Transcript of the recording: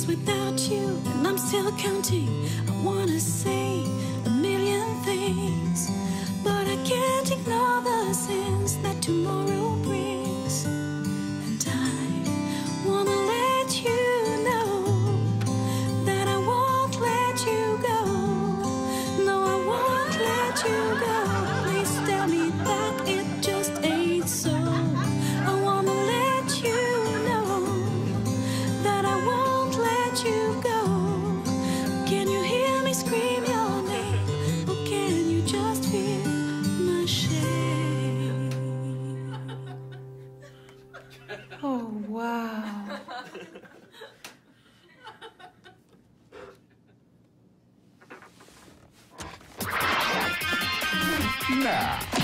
without you, and I'm still counting. I wanna say a million things, but I can't ignore the sense that tomorrow brings. And I wanna let you know that I won't let you go. No, I won't let you go. Please tell me that it just ain't so. I wanna let you know that I won't let you go. Can you hear me scream your name, or can you just feel my shame? Oh, wow. Now.